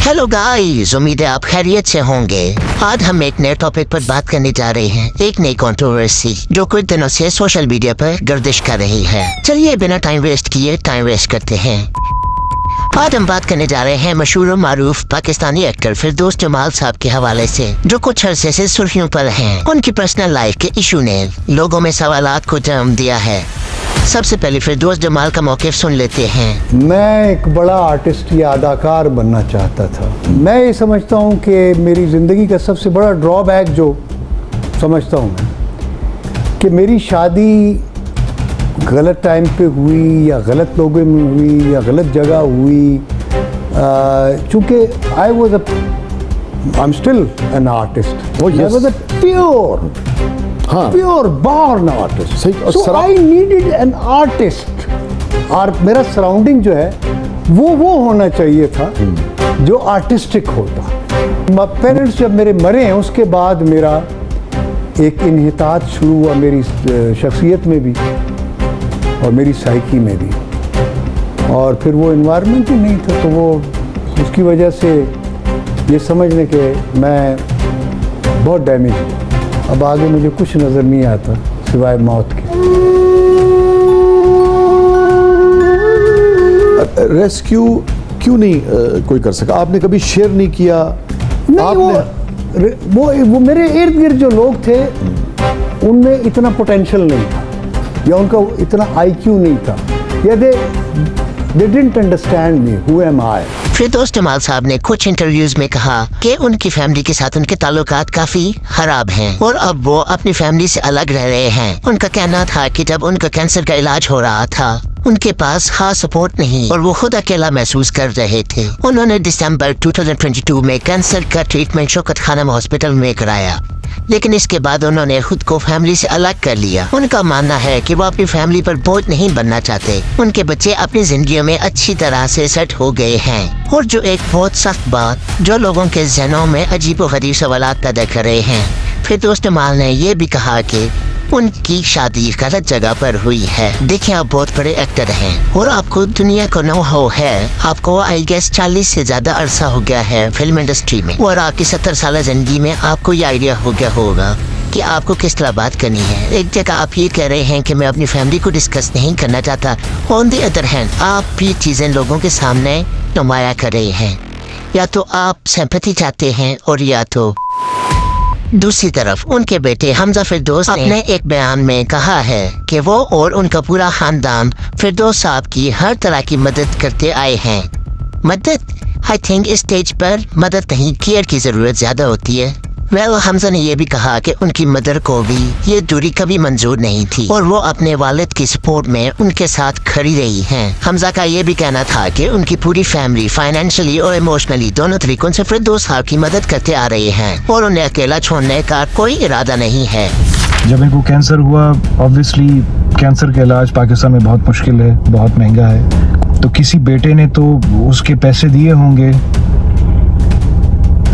Hello guys, उम्मीद है आप खैरियत से होंगे। आज हम एक नए टॉपिक पर बात करने जा रहे हैं, एक नई कंट्रोवर्सी जो कुछ दिनों से सोशल मीडिया पर गर्दिश कर रही है। चलिए बिना टाइम वेस्ट किए टाइम वेस्ट करते हैं। आज हम बात करने जा रहे हैं मशहूर और मारूफ पाकिस्तानी एक्टर फिरदौस जमाल साहब के हवाले से, जो कुछ अरसे से सुर्खियों पर हैं। उनकी पर्सनल लाइफ के इशू ने लोगों में सवालात को जन्म दिया है। सबसे पहले फिरदौस जमाल का मौक़िफ़ सुन लेते हैं। मैं एक बड़ा आर्टिस्ट या अदाकार बनना चाहता था। मैं ये समझता हूँ कि मेरी ज़िंदगी का सबसे बड़ा ड्रॉबैक जो समझता हूँ मैं कि मेरी शादी गलत टाइम पे हुई या गलत लोगों में हुई या गलत जगह हुई। चूँकि I am still an artist, I was a pure born artist, so I needed an artist. और मेरा सराउंडिंग जो है वो होना चाहिए था जो आर्टिस्टिक होता। पेरेंट्स जब मेरे मरे हैं उसके बाद मेरा एक इन्हितात शुरू हुआ मेरी शख्सियत में भी और मेरी साइकी में भी, और फिर वो इन्वायरमेंट ही नहीं था, तो वो उसकी वजह से ये समझने के मैं बहुत डैमेज हुआ। अब आगे मुझे कुछ नज़र नहीं आता सिवाय मौत के। रेस्क्यू क्यों नहीं कोई कर सका? आपने कभी शेयर नहीं किया? नहीं, वो मेरे इर्द गिर्द जो लोग थे उनमें इतना पोटेंशियल नहीं था या उनका इतना IQ नहीं था, या they didn't understand me, who am I? फिरदौस जमाल साहब ने कुछ इंटरव्यूज में कहा कि उनकी फैमिली के साथ उनके ताल्लुकात काफी खराब हैं और अब वो अपनी फैमिली से अलग रह रहे हैं। उनका कहना था कि जब उनका कैंसर का इलाज हो रहा था उनके पास खास सपोर्ट नहीं और वो खुद अकेला महसूस कर रहे थे। उन्होंने दिसंबर 2022 में कैंसर का ट्रीटमेंट शौकत खानम हॉस्पिटल में कराया, लेकिन इसके बाद उन्होंने खुद को फैमिली से अलग कर लिया। उनका मानना है कि वो अपनी फैमिली पर बोझ नहीं बनना चाहते। उनके बच्चे अपनी जिंदगी में अच्छी तरह से सेट हो गए हैं। और जो एक बहुत सख्त बात जो लोगों के ज़हनों में अजीबोगरीब सवालात पैदा कर रहे हैं, फिरदौस जमाल ने यह भी कहा कि उनकी शादी गलत जगह पर हुई है। देखिए, आप बहुत बड़े एक्टर हैं और आपको दुनिया को नो है। आपको आई गेस 40 से ज्यादा अरसा हो गया है फिल्म इंडस्ट्री में, और आपकी 70 साल जिंदगी में आपको ये आइडिया हो गया होगा कि आपको किस तरह बात करनी है। एक जगह आप ये कह रहे हैं कि मैं अपनी फैमिली को डिस्कस नहीं करना चाहता, ऑन द अदर हैंड आप भी चीजें लोगों के सामने नुमाया कर रहे हैं। या तो आप सिंपैथी चाहते हैं और या तो दूसरी तरफ उनके बेटे हमजा फिरदौस ने एक बयान में कहा है कि वो और उनका पूरा खानदान फिरदौस साहब की हर तरह की मदद करते आए हैं। मदद, आई थिंक इस स्टेज पर मदद नहीं, केयर की जरूरत ज्यादा होती है। हमजा ने यह भी कहा कि उनकी मदर को भी ये दूरी कभी मंजूर नहीं थी और वो अपने वालिद की सपोर्ट में उनके साथ खड़ी रही हैं। हमजा का ये भी कहना था कि उनकी पूरी फैमिली फाइनेंशियली और इमोशनली दोनों तरीकों से फिरदौस साहब की मदद करते आ रहे हैं और उन्हें अकेला छोड़ने का कोई इरादा नहीं है। जब इनको कैंसर हुआ, ऑब्वियसली कैंसर का इलाज पाकिस्तान में बहुत मुश्किल है, बहुत महंगा है, तो किसी बेटे ने तो उसके पैसे दिए होंगे।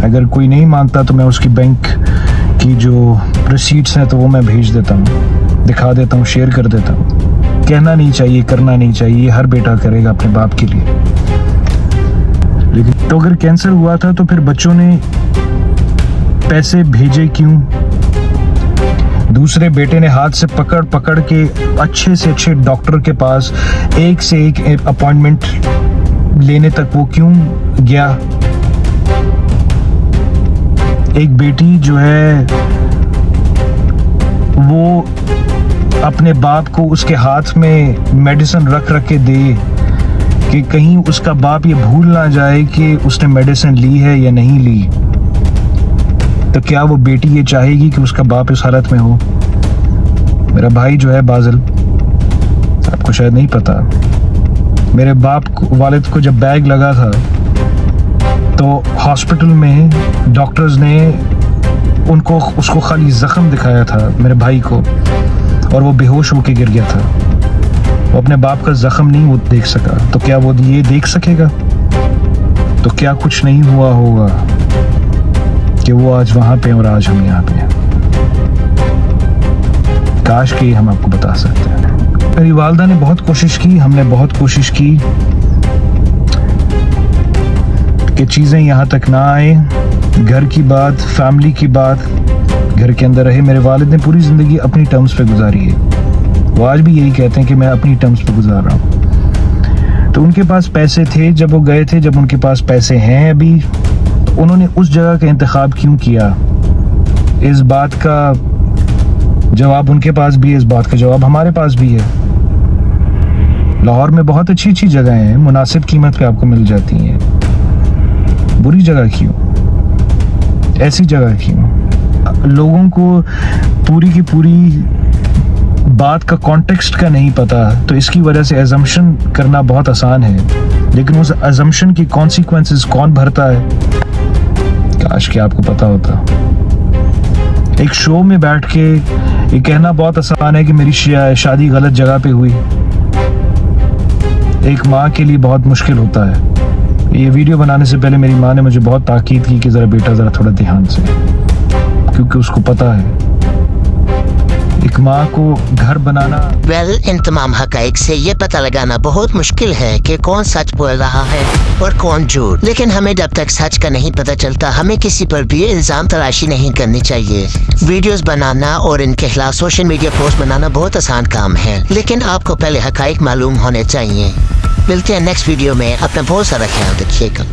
अगर कोई नहीं मानता तो मैं उसकी बैंक की जो रिसीट्स हैं तो वो मैं भेज देता हूँ, दिखा देता हूँ, शेयर कर देता हूँ। कहना नहीं चाहिए, करना नहीं चाहिए, हर बेटा करेगा अपने बाप के लिए। लेकिन तो अगर कैंसर हुआ था तो फिर बच्चों ने पैसे भेजे क्यों? दूसरे बेटे ने हाथ से पकड़ पकड़ के अच्छे से अच्छे डॉक्टर के पास एक से एक अपॉइंटमेंट लेने तक वो क्यों गया? एक बेटी जो है वो अपने बाप को उसके हाथ में मेडिसिन रख के दे कि कहीं उसका बाप ये भूल ना जाए कि उसने मेडिसिन ली है या नहीं ली, तो क्या वो बेटी ये चाहेगी कि उसका बाप इस हालत में हो? मेरा भाई जो है बाजिल, आपको शायद नहीं पता, मेरे वालिद को जब बैग लगा था तो हॉस्पिटल में डॉक्टर्स ने उसको खाली जख्म दिखाया था मेरे भाई को, और वो बेहोश होके गिर गया था। वो अपने बाप का जख्म नहीं वो देख सका, तो क्या वो ये देख सकेगा? तो क्या कुछ नहीं हुआ होगा कि वो आज वहां पे और आज हम यहाँ पे हैं? काश कि हम आपको बता सकते हैं। मेरी वालदा ने बहुत कोशिश की, हमने बहुत कोशिश की, कि चीज़ें यहाँ तक ना आए। घर की बात, फैमिली की बात, घर के अंदर रहे। मेरे वालिद ने पूरी ज़िंदगी अपनी टर्म्स पे गुजारी है। वो आज भी यही कहते हैं कि मैं अपनी टर्म्स पे गुजार रहा हूँ। तो उनके पास पैसे थे जब वो गए थे, जब उनके पास पैसे हैं अभी, तो उन्होंने उस जगह का इंतखाब क्यों किया? इस बात का जवाब उनके पास भी है, इस बात का जवाब हमारे पास भी है। लाहौर में बहुत अच्छी अच्छी जगह हैं, मुनासिब कीमत पे आपको मिल जाती हैं। बुरी जगह क्यों? ऐसी जगह क्यों? लोगों को पूरी की पूरी बात का कॉन्टेक्स्ट का नहीं पता, तो इसकी वजह से अजम्पशन करना बहुत आसान है, लेकिन उस अजम्पशन की कॉन्सिक्वेंसेस कौन भरता है? काश कि आपको पता होता। एक शो में बैठ के ये कहना बहुत आसान है कि मेरी शादी गलत जगह पे हुई। एक माँ के लिए बहुत मुश्किल होता है। ये वीडियो बनाने से पहले मेरी माँ ने मुझे बहुत ताकीद की कि ज़रा बेटा ज़रा थोड़ा ध्यान से, क्योंकि उसको पता है एक माँ को घर बनाना। इन तमाम हकाइक से ये पता लगाना बहुत मुश्किल है कि कौन सच बोल रहा है और कौन झूठ। लेकिन हमें जब तक सच का नहीं पता चलता, हमें किसी पर भी इल्जाम तराशी नहीं करनी चाहिए। वीडियोस बनाना और इनके खिलाफ सोशल मीडिया पोस्ट बनाना बहुत आसान काम है, लेकिन आपको पहले हकाइक मालूम होने चाहिए। मिलते हैं नेक्स्ट वीडियो में। अपना बहुत सारा ख्याल रखिएगा।